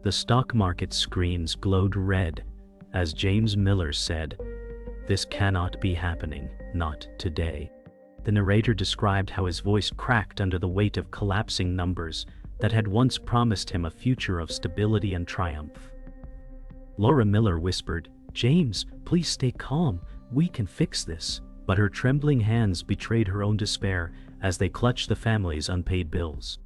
The stock market screens glowed red as James Miller said, "This cannot be happening, not today." The narrator described how his voice cracked under the weight of collapsing numbers that had once promised him a future of stability and triumph. Laura Miller whispered, "James, please stay calm, we can fix this." But her trembling hands betrayed her own despair as they clutched the family's unpaid bills.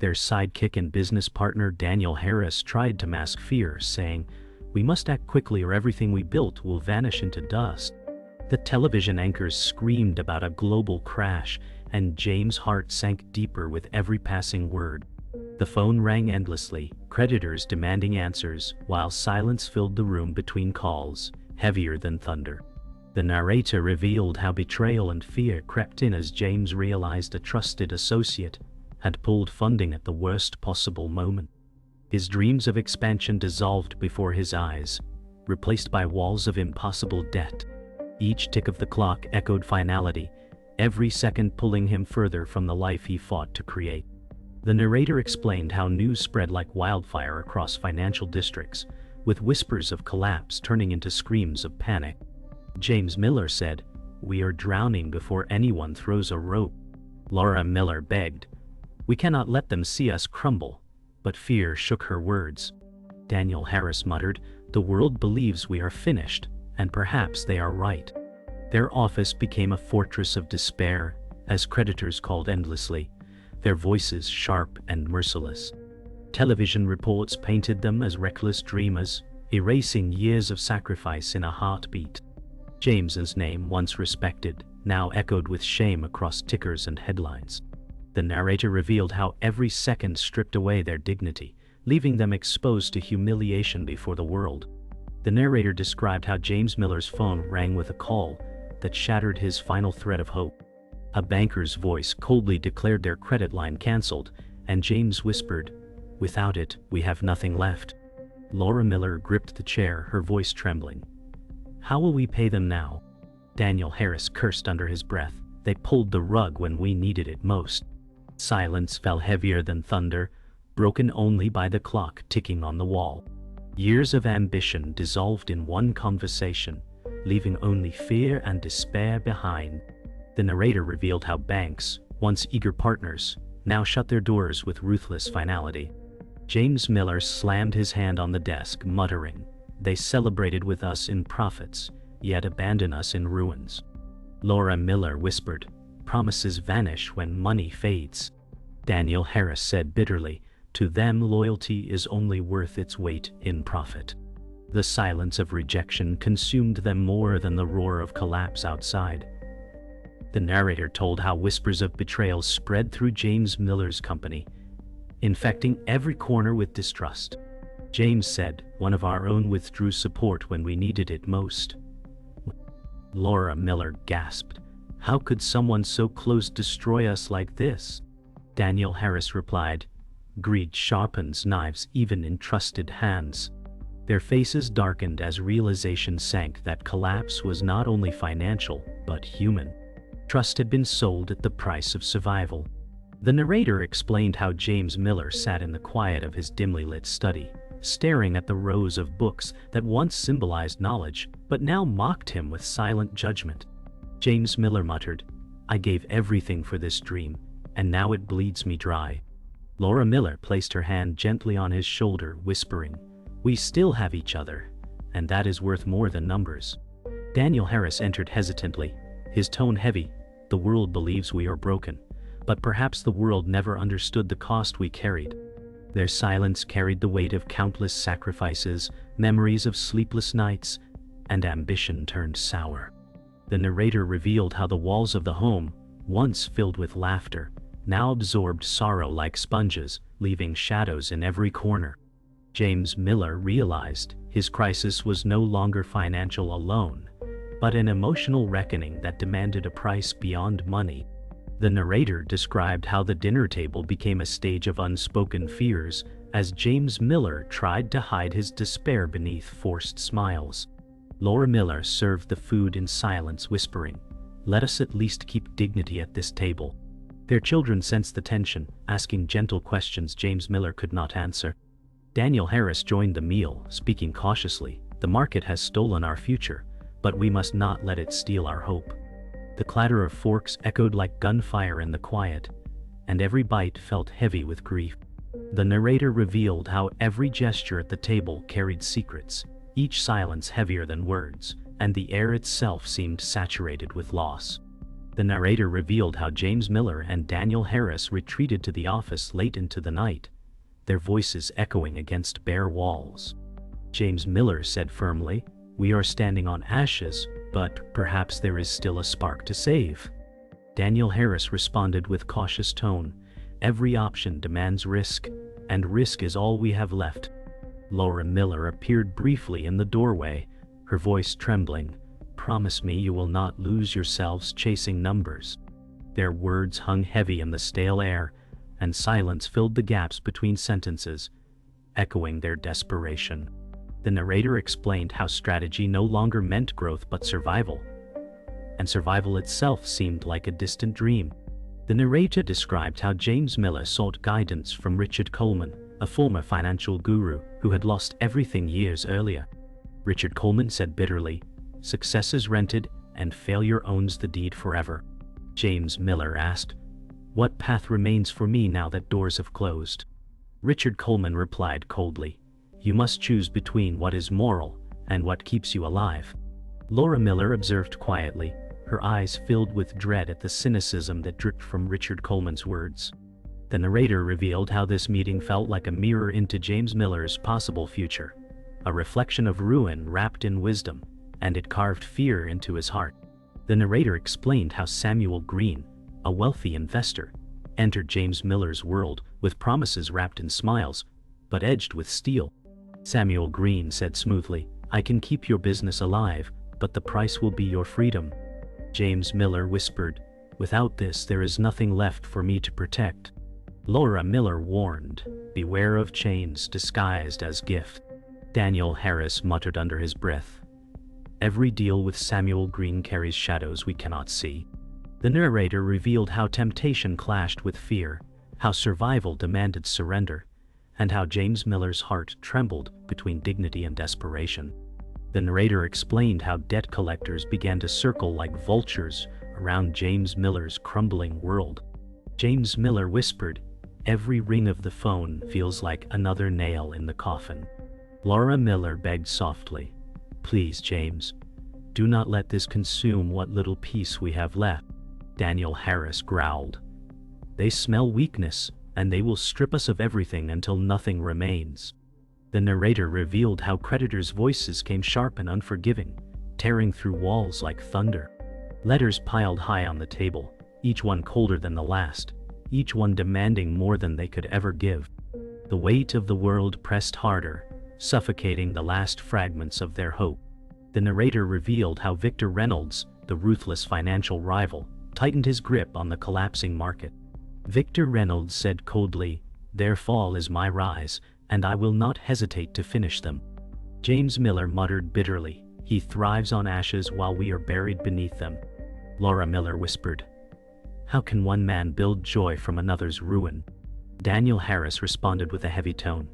Their sidekick and business partner Daniel Harris tried to mask fear, saying, "We must act quickly or everything we built will vanish into dust." The television anchors screamed about a global crash, and James' heart sank deeper with every passing word. The phone rang endlessly, creditors demanding answers, while silence filled the room between calls, heavier than thunder. The narrator revealed how betrayal and fear crept in as James realized a trusted associate had pulled funding at the worst possible moment. His dreams of expansion dissolved before his eyes, replaced by walls of impossible debt. Each tick of the clock echoed finality, every second pulling him further from the life he fought to create. The narrator explained how news spread like wildfire across financial districts, with whispers of collapse turning into screams of panic. James Miller said, "We are drowning before anyone throws a rope." Laura Miller begged, "We cannot let them see us crumble." But fear shook her words. Daniel Harris muttered, "The world believes we are finished, and perhaps they are right." Their office became a fortress of despair as creditors called endlessly, their voices sharp and merciless. Television reports painted them as reckless dreamers, erasing years of sacrifice in a heartbeat. James's name, once respected, now echoed with shame across tickers and headlines. The narrator revealed how every second stripped away their dignity, leaving them exposed to humiliation before the world. The narrator described how James Miller's phone rang with a call that shattered his final thread of hope. A banker's voice coldly declared their credit line canceled, and James whispered, "Without it, we have nothing left." Laura Miller gripped the chair, her voice trembling. "How will we pay them now?" Daniel Harris cursed under his breath. "They pulled the rug when we needed it most." Silence fell heavier than thunder, broken only by the clock ticking on the wall. Years of ambition dissolved in one conversation, leaving only fear and despair behind. The narrator revealed how banks, once eager partners, now shut their doors with ruthless finality. James Miller slammed his hand on the desk, muttering, "They celebrated with us in profits, yet abandon us in ruins." Laura Miller whispered, "Promises vanish when money fades." Daniel Harris said bitterly, "To them loyalty is only worth its weight in profit." The silence of rejection consumed them more than the roar of collapse outside. The narrator told how whispers of betrayal spread through James Miller's company, infecting every corner with distrust. James said, "One of our own withdrew support when we needed it most." Laura Miller gasped, "How could someone so close destroy us like this?" Daniel Harris replied, "Greed sharpens knives even in trusted hands." Their faces darkened as realization sank that collapse was not only financial, but human. Trust had been sold at the price of survival. The narrator explained how James Miller sat in the quiet of his dimly lit study, staring at the rows of books that once symbolized knowledge, but now mocked him with silent judgment. James Miller muttered, "I gave everything for this dream, and now it bleeds me dry." Laura Miller placed her hand gently on his shoulder, whispering, "We still have each other, and that is worth more than numbers." Daniel Harris entered hesitantly, his tone heavy. "The world believes we are broken, but perhaps the world never understood the cost we carried." Their silence carried the weight of countless sacrifices, memories of sleepless nights, and ambition turned sour. The narrator revealed how the walls of the home, once filled with laughter, now absorbed sorrow like sponges, leaving shadows in every corner. James Miller realized his crisis was no longer financial alone, but an emotional reckoning that demanded a price beyond money. The narrator described how the dinner table became a stage of unspoken fears as James Miller tried to hide his despair beneath forced smiles. Laura Miller served the food in silence, whispering, "Let us at least keep dignity at this table." Their children sensed the tension, asking gentle questions James Miller could not answer. Daniel Harris joined the meal, speaking cautiously. The market has stolen our future, but we must not let it steal our hope. The clatter of forks echoed like gunfire in the quiet, and every bite felt heavy with grief. The narrator revealed how every gesture at the table carried secrets, each silence heavier than words, and the air itself seemed saturated with loss. The narrator revealed how James Miller and Daniel Harris retreated to the office late into the night, their voices echoing against bare walls. James Miller said firmly, "We are standing on ashes, but perhaps there is still a spark to save." Daniel Harris responded with cautious tone, "Every option demands risk, and risk is all we have left." Laura Miller appeared briefly in the doorway, her voice trembling. "Promise me you will not lose yourselves chasing numbers." Their words hung heavy in the stale air, and silence filled the gaps between sentences, echoing their desperation. The narrator explained how strategy no longer meant growth but survival, and survival itself seemed like a distant dream. The narrator described how James Miller sought guidance from Richard Coleman, a former financial guru who had lost everything years earlier. Richard Coleman said bitterly, "Success is rented, and failure owns the deed forever." James Miller asked, "What path remains for me now that doors have closed?" Richard Coleman replied coldly, "You must choose between what is moral and what keeps you alive." Laura Miller observed quietly, her eyes filled with dread at the cynicism that dripped from Richard Coleman's words. The narrator revealed how this meeting felt like a mirror into James Miller's possible future, a reflection of ruin wrapped in wisdom, and it carved fear into his heart. The narrator explained how Samuel Green, a wealthy investor, entered James Miller's world with promises wrapped in smiles, but edged with steel. Samuel Green said smoothly, "I can keep your business alive, but the price will be your freedom." James Miller whispered, "Without this there is nothing left for me to protect." Laura Miller warned, "Beware of chains disguised as gift." Daniel Harris muttered under his breath, "Every deal with Samuel Green carries shadows we cannot see." The narrator revealed how temptation clashed with fear, how survival demanded surrender, and how James Miller's heart trembled between dignity and desperation. The narrator explained how debt collectors began to circle like vultures around James Miller's crumbling world. James Miller whispered, "Every ring of the phone feels like another nail in the coffin." Laura Miller begged softly, "Please, James, do not let this consume what little peace we have left." Daniel Harris growled, "They smell weakness, and they will strip us of everything until nothing remains." The narrator revealed how creditors' voices came sharp and unforgiving, tearing through walls like thunder. Letters piled high on the table, each one colder than the last, each one demanding more than they could ever give. The weight of the world pressed harder, suffocating the last fragments of their hope. The narrator revealed how Victor Reynolds, the ruthless financial rival, tightened his grip on the collapsing market. Victor Reynolds said coldly, "Their fall is my rise, and I will not hesitate to finish them." James Miller muttered bitterly, "He thrives on ashes while we are buried beneath them." Laura Miller whispered, "How can one man build joy from another's ruin?" Daniel Harris responded with a heavy tone,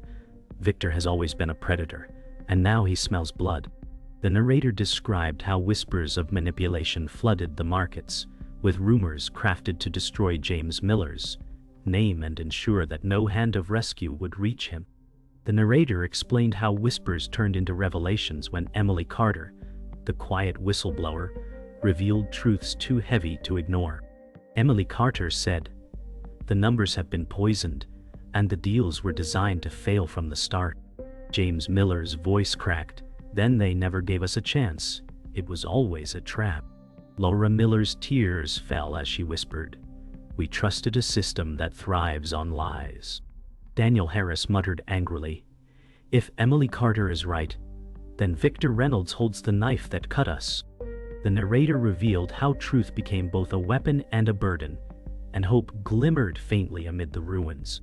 "Victor has always been a predator, and now he smells blood." The narrator described how whispers of manipulation flooded the markets, with rumors crafted to destroy James Miller's name and ensure that no hand of rescue would reach him. The narrator explained how whispers turned into revelations when Emily Carter, the quiet whistleblower, revealed truths too heavy to ignore. Emily Carter said, "The numbers have been poisoned, and the deals were designed to fail from the start." James Miller's voice cracked, "Then they never gave us a chance. It was always a trap." Laura Miller's tears fell as she whispered, "We trusted a system that thrives on lies." Daniel Harris muttered angrily, "If Emily Carter is right, then Victor Reynolds holds the knife that cut us." The narrator revealed how truth became both a weapon and a burden, and hope glimmered faintly amid the ruins.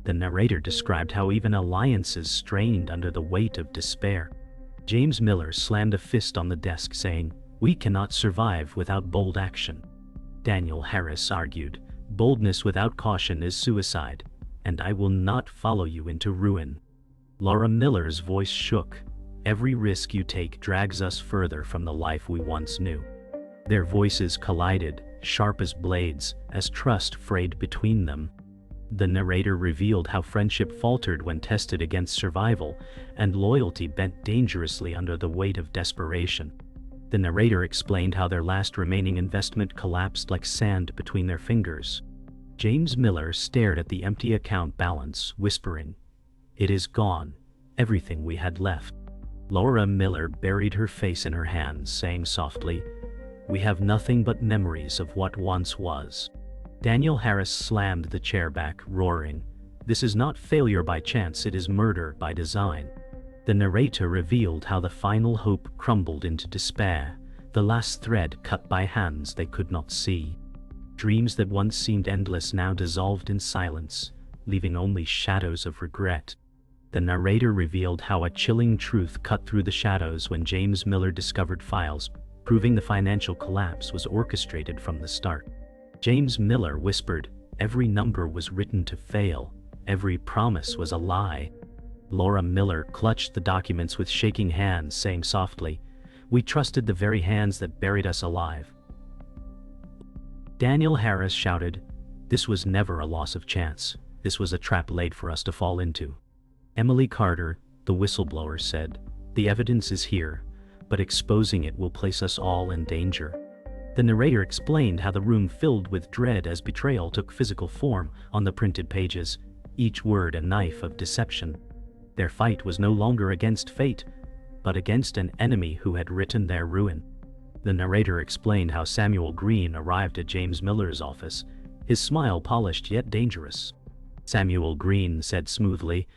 The narrator described how even alliances strained under the weight of despair. James Miller slammed a fist on the desk saying, "We cannot survive without bold action." Daniel Harris argued, "Boldness without caution is suicide, and I will not follow you into ruin." Laura Miller's voice shook. Every risk you take drags us further from the life we once knew. Their voices collided, sharp as blades, as trust frayed between them. The narrator revealed how friendship faltered when tested against survival, and loyalty bent dangerously under the weight of desperation. The narrator explained how their last remaining investment collapsed like sand between their fingers. James Miller stared at the empty account balance, whispering, "It is gone, everything we had left." Laura Miller buried her face in her hands, saying softly, "We have nothing but memories of what once was." Daniel Harris slammed the chair back, roaring, "This is not failure by chance, it is murder by design." The narrator revealed how the final hope crumbled into despair, the last thread cut by hands they could not see. Dreams that once seemed endless now dissolved in silence, leaving only shadows of regret. The narrator revealed how a chilling truth cut through the shadows when James Miller discovered files proving the financial collapse was orchestrated from the start. James Miller whispered, "Every number was written to fail, every promise was a lie." Laura Miller clutched the documents with shaking hands, saying softly, "We trusted the very hands that buried us alive." Daniel Harris shouted, "This was never a loss of chance. This was a trap laid for us to fall into." Emily Carter, the whistleblower, said, "The evidence is here, but exposing it will place us all in danger." The narrator explained how the room filled with dread as betrayal took physical form on the printed pages, each word a knife of deception. Their fight was no longer against fate, but against an enemy who had written their ruin. The narrator explained how Samuel Green arrived at James Miller's office, his smile polished yet dangerous. Samuel Green said smoothly,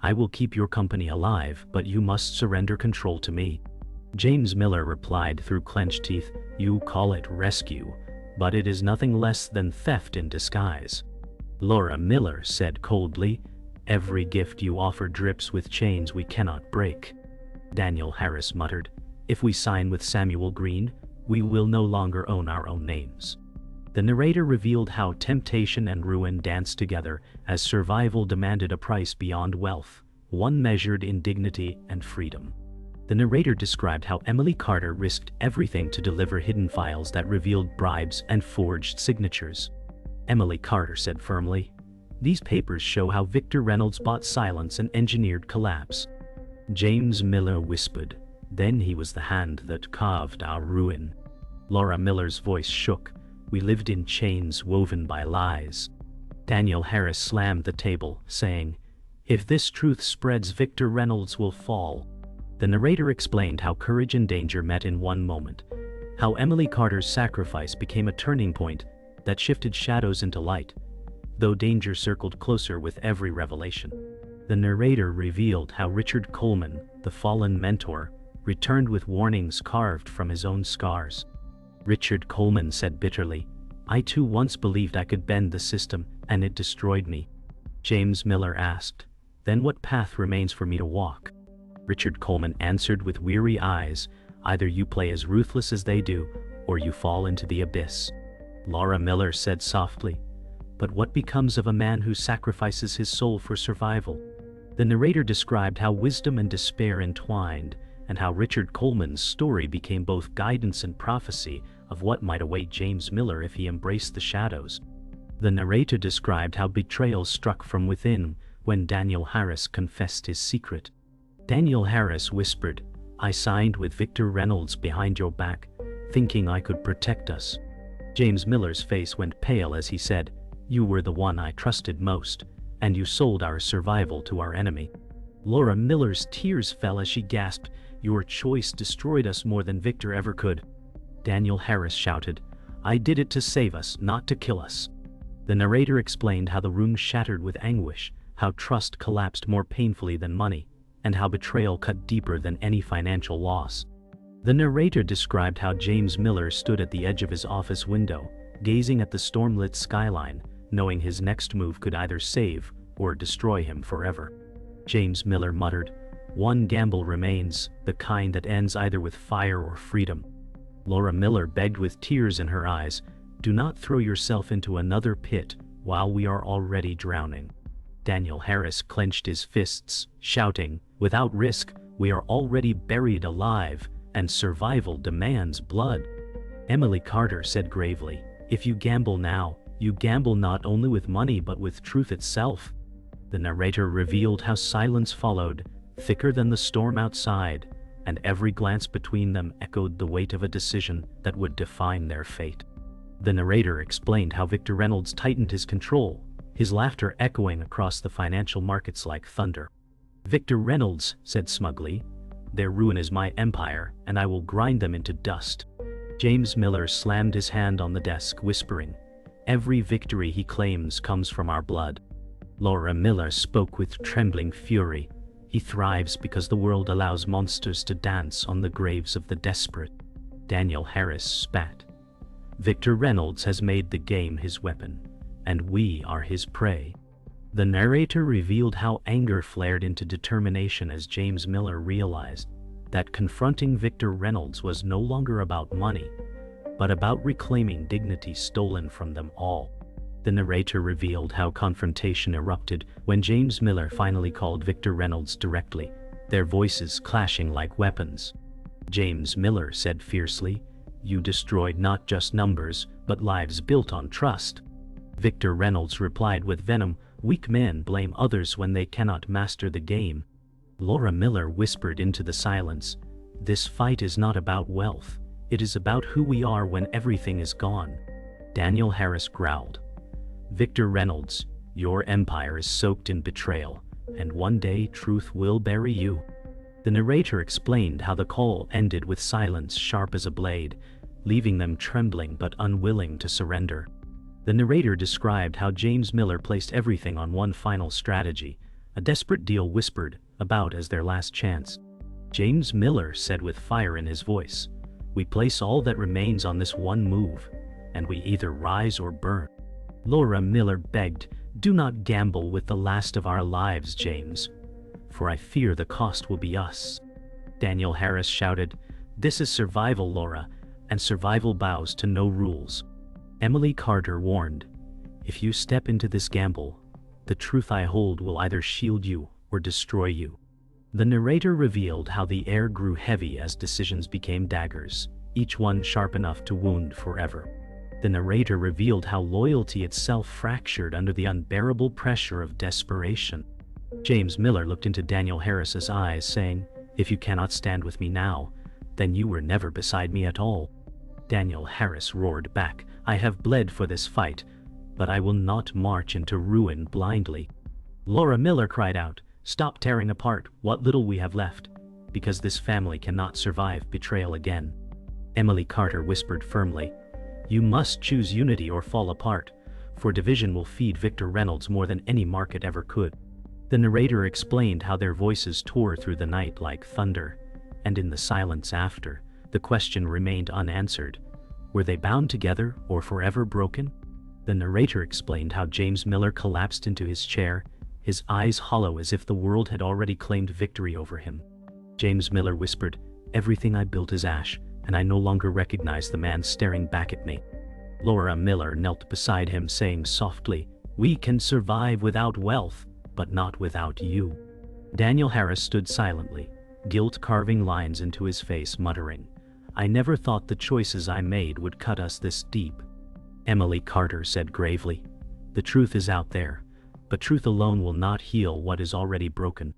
"I will keep your company alive, but you must surrender control to me." James Miller replied through clenched teeth, "You call it rescue, but it is nothing less than theft in disguise." Laura Miller said coldly, "Every gift you offer drips with chains we cannot break." Daniel Harris muttered, "If we sign with Samuel Green, we will no longer own our own names." The narrator revealed how temptation and ruin danced together as survival demanded a price beyond wealth, one measured in dignity and freedom. The narrator described how Emily Carter risked everything to deliver hidden files that revealed bribes and forged signatures. Emily Carter said firmly, "These papers show how Victor Reynolds bought silence and engineered collapse." James Miller whispered, "Then he was the hand that carved our ruin." Laura Miller's voice shook, "We lived in chains woven by lies." Daniel Harris slammed the table, saying, "If this truth spreads, Victor Reynolds will fall." The narrator explained how courage and danger met in one moment, how Emily Carter's sacrifice became a turning point that shifted shadows into light, though danger circled closer with every revelation. The narrator revealed how Richard Coleman, the fallen mentor, returned with warnings carved from his own scars. Richard Coleman said bitterly, "I too once believed I could bend the system, and it destroyed me." James Miller asked, "Then what path remains for me to walk?" Richard Coleman answered with weary eyes, "Either you play as ruthless as they do, or you fall into the abyss." Laura Miller said softly, "But what becomes of a man who sacrifices his soul for survival?" The narrator described how wisdom and despair entwined, and how Richard Coleman's story became both guidance and prophecy of what might await James Miller if he embraced the shadows. The narrator described how betrayal struck from within when Daniel Harris confessed his secret. Daniel Harris whispered, "I signed with Victor Reynolds behind your back, thinking I could protect us." James Miller's face went pale as he said, "You were the one I trusted most, and you sold our survival to our enemy." Laura Miller's tears fell as she gasped, "Your choice destroyed us more than Victor ever could." Daniel Harris shouted, "I did it to save us, not to kill us." The narrator explained how the room shattered with anguish, how trust collapsed more painfully than money, and how betrayal cut deeper than any financial loss. The narrator described how James Miller stood at the edge of his office window, gazing at the stormlit skyline, knowing his next move could either save or destroy him forever. James Miller muttered, "One gamble remains, the kind that ends either with fire or freedom." Laura Miller begged with tears in her eyes, "Do not throw yourself into another pit while we are already drowning." Daniel Harris clenched his fists, shouting, "Without risk, we are already buried alive, and survival demands blood." Emily Carter said gravely, "If you gamble now, you gamble not only with money but with truth itself." The narrator revealed how silence followed, thicker than the storm outside, and every glance between them echoed the weight of a decision that would define their fate. The narrator explained how Victor Reynolds tightened his control, his laughter echoing across the financial markets like thunder. Victor Reynolds said smugly, "Their ruin is my empire, and I will grind them into dust." James Miller slammed his hand on the desk, whispering, "Every victory he claims comes from our blood." Laura Miller spoke with trembling fury, "He thrives because the world allows monsters to dance on the graves of the desperate." Daniel Harris spat, "Victor Reynolds has made the game his weapon, and we are his prey." The narrator revealed how anger flared into determination as James Miller realized that confronting Victor Reynolds was no longer about money, but about reclaiming dignity stolen from them all. The narrator revealed how confrontation erupted when James Miller finally called Victor Reynolds directly, their voices clashing like weapons. James Miller said fiercely, "You destroyed not just numbers, but lives built on trust." Victor Reynolds replied with venom, "Weak men blame others when they cannot master the game." Laura Miller whispered into the silence, "This fight is not about wealth. It is about who we are when everything is gone." Daniel Harris growled, "Victor Reynolds, your empire is soaked in betrayal, and one day truth will bury you." The narrator explained how the call ended with silence sharp as a blade, leaving them trembling but unwilling to surrender. The narrator described how James Miller placed everything on one final strategy, a desperate deal whispered about as their last chance. James Miller said with fire in his voice, "We place all that remains on this one move, and we either rise or burn." Laura Miller begged, "Do not gamble with the last of our lives, James, for I fear the cost will be us." Daniel Harris shouted, "This is survival, Laura, and survival bows to no rules." Emily Carter warned, "If you step into this gamble, the truth I hold will either shield you or destroy you." The narrator revealed how the air grew heavy as decisions became daggers, each one sharp enough to wound forever. The narrator revealed how loyalty itself fractured under the unbearable pressure of desperation. James Miller looked into Daniel Harris's eyes, saying, "If you cannot stand with me now, then you were never beside me at all." Daniel Harris roared back, "I have bled for this fight, but I will not march into ruin blindly." Laura Miller cried out, "Stop tearing apart what little we have left, because this family cannot survive betrayal again." Emily Carter whispered firmly, "You must choose unity or fall apart, for division will feed Victor Reynolds more than any market ever could." The narrator explained how their voices tore through the night like thunder, and in the silence after, the question remained unanswered. Were they bound together or forever broken? The narrator explained how James Miller collapsed into his chair, his eyes hollow as if the world had already claimed victory over him. James Miller whispered, "Everything I built is ash, and I no longer recognize the man staring back at me." Laura Miller knelt beside him, saying softly, "We can survive without wealth, but not without you." Daniel Harris stood silently, guilt carving lines into his face, muttering, "I never thought the choices I made would cut us this deep." Emily Carter said gravely, "The truth is out there, but truth alone will not heal what is already broken."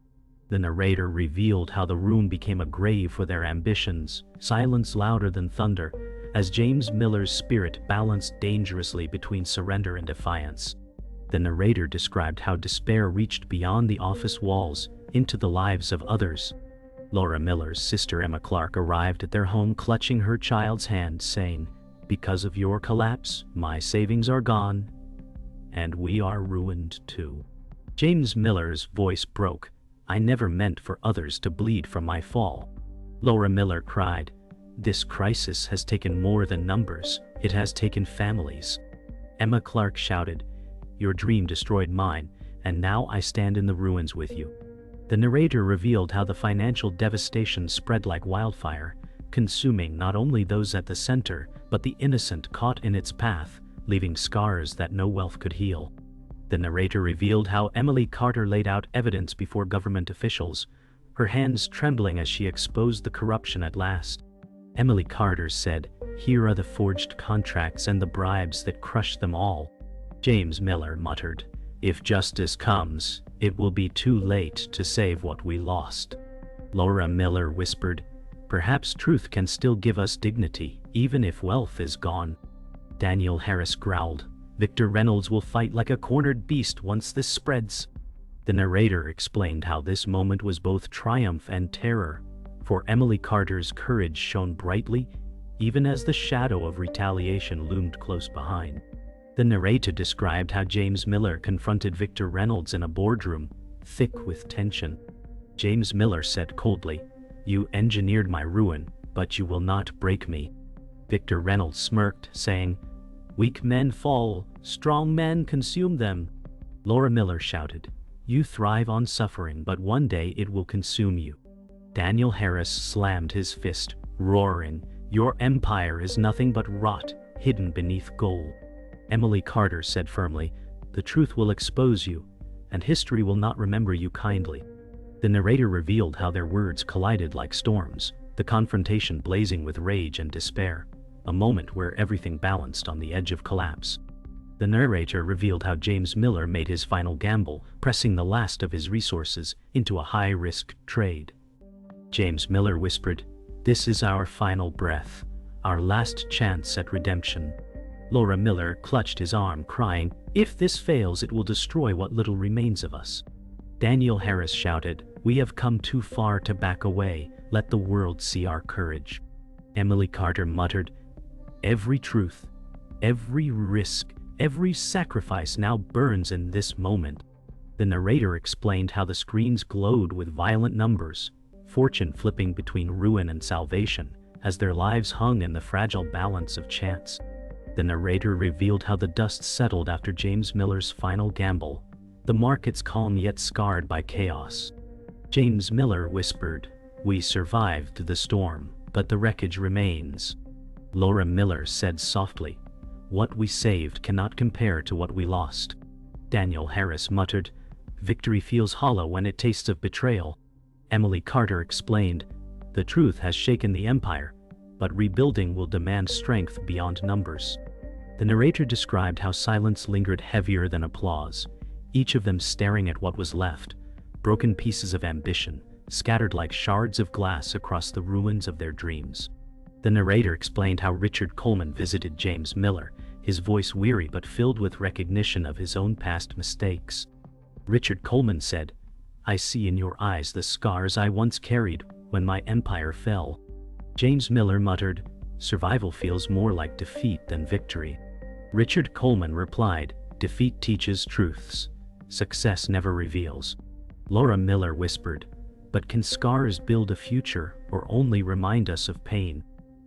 The narrator revealed how the room became a grave for their ambitions, silence louder than thunder, as James Miller's spirit balanced dangerously between surrender and defiance. The narrator described how despair reached beyond the office walls into the lives of others. Laura Miller's sister Emma Clark arrived at their home clutching her child's hand, saying, "Because of your collapse, my savings are gone, and we are ruined too." James Miller's voice broke, "I never meant for others to bleed from my fall." Laura Miller cried, "This crisis has taken more than numbers, it has taken families." Emma Clark shouted, "Your dream destroyed mine, and now I stand in the ruins with you." The narrator revealed how the financial devastation spread like wildfire, consuming not only those at the center, but the innocent caught in its path, leaving scars that no wealth could heal. The narrator revealed how Emily Carter laid out evidence before government officials, her hands trembling as she exposed the corruption at last. Emily Carter said, "Here are the forged contracts and the bribes that crushed them all." James Miller muttered, "If justice comes, it will be too late to save what we lost." Laura Miller whispered, "Perhaps truth can still give us dignity, even if wealth is gone." Daniel Harris growled, "Victor Reynolds will fight like a cornered beast once this spreads." The narrator explained how this moment was both triumph and terror, for Emily Carter's courage shone brightly, even as the shadow of retaliation loomed close behind. The narrator described how James Miller confronted Victor Reynolds in a boardroom, thick with tension. James Miller said coldly, "You engineered my ruin, but you will not break me." Victor Reynolds smirked, saying, "Weak men fall, strong men consume them." Laura Miller shouted, "You thrive on suffering, but one day it will consume you." Daniel Harris slammed his fist, roaring, "Your empire is nothing but rot, hidden beneath gold." Emily Carter said firmly, "The truth will expose you, and history will not remember you kindly." The narrator revealed how their words collided like storms, the confrontation blazing with rage and despair, a moment where everything balanced on the edge of collapse. The narrator revealed how James Miller made his final gamble, pressing the last of his resources into a high-risk trade. James Miller whispered, "This is our final breath, our last chance at redemption." Laura Miller clutched his arm, crying, "If this fails, it will destroy what little remains of us." Daniel Harris shouted, "We have come too far to back away, let the world see our courage." Emily Carter muttered, "Every truth, every risk, every sacrifice now burns in this moment." The narrator explained how the screens glowed with violent numbers, fortune flipping between ruin and salvation, as their lives hung in the fragile balance of chance. The narrator revealed how the dust settled after James Miller's final gamble, the markets calm yet scarred by chaos. James Miller whispered, "We survived the storm, but the wreckage remains." Laura Miller said softly, "What we saved cannot compare to what we lost." Daniel Harris muttered, "Victory feels hollow when it tastes of betrayal." Emily Carter explained, "The truth has shaken the empire, but rebuilding will demand strength beyond numbers." The narrator described how silence lingered heavier than applause, each of them staring at what was left, broken pieces of ambition, scattered like shards of glass across the ruins of their dreams. The narrator explained how Richard Coleman visited James Miller, his voice weary but filled with recognition of his own past mistakes. Richard Coleman said, "I see in your eyes the scars I once carried when my empire fell." James Miller muttered, "Survival feels more like defeat than victory." Richard Coleman replied, "Defeat teaches truths. Success never reveals." Laura Miller whispered, "But can scars build a future or only remind us of pain?"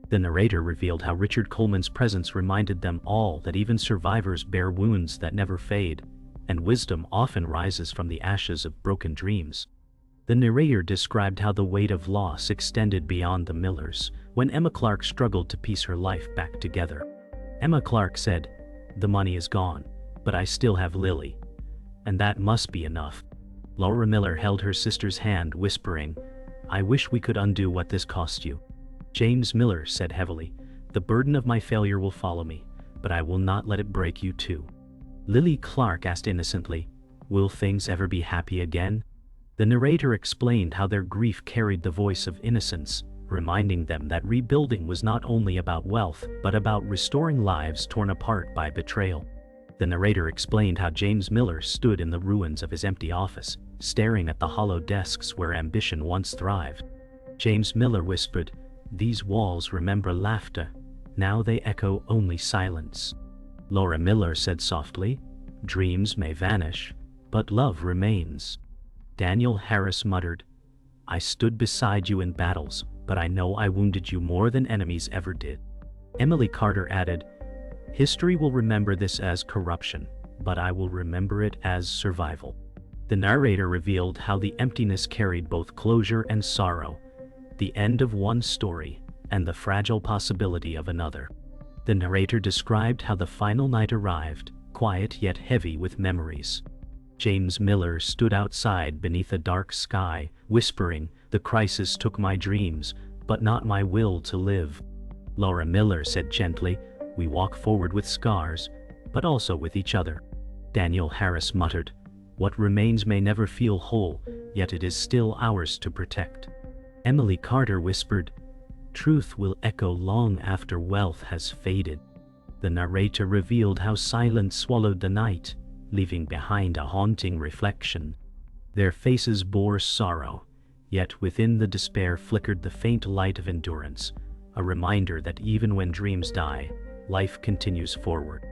The narrator revealed how Richard Coleman's presence reminded them all that even survivors bear wounds that never fade, and wisdom often rises from the ashes of broken dreams. The narrator described how the weight of loss extended beyond the Millers, when Emma Clark struggled to piece her life back together. Emma Clark said, "The money is gone, but I still have Lily. And that must be enough." Laura Miller held her sister's hand, whispering, "I wish we could undo what this cost you." James Miller said heavily, "The burden of my failure will follow me, but I will not let it break you too." Lily Clark asked innocently, "Will things ever be happy again?" The narrator explained how their grief carried the voice of innocence, reminding them that rebuilding was not only about wealth, but about restoring lives torn apart by betrayal. The narrator explained how James Miller stood in the ruins of his empty office, staring at the hollow desks where ambition once thrived. James Miller whispered, "These walls remember laughter, now they echo only silence." Laura Miller said softly, "Dreams may vanish, but love remains." Daniel Harris muttered, "I stood beside you in battles, but I know I wounded you more than enemies ever did." Emily Carter added, "History will remember this as corruption, but I will remember it as survival." The narrator revealed how the emptiness carried both closure and sorrow, the end of one story and the fragile possibility of another. The narrator described how the final night arrived, quiet yet heavy with memories. James Miller stood outside beneath a dark sky, whispering, "The crisis took my dreams, but not my will to live." Laura Miller said gently, "We walk forward with scars, but also with each other." Daniel Harris muttered, "What remains may never feel whole, yet it is still ours to protect." Emily Carter whispered, "Truth will echo long after wealth has faded." The narrator revealed how silence swallowed the night, leaving behind a haunting reflection. Their faces bore sorrow, yet within the despair flickered the faint light of endurance, a reminder that even when dreams die, life continues forward.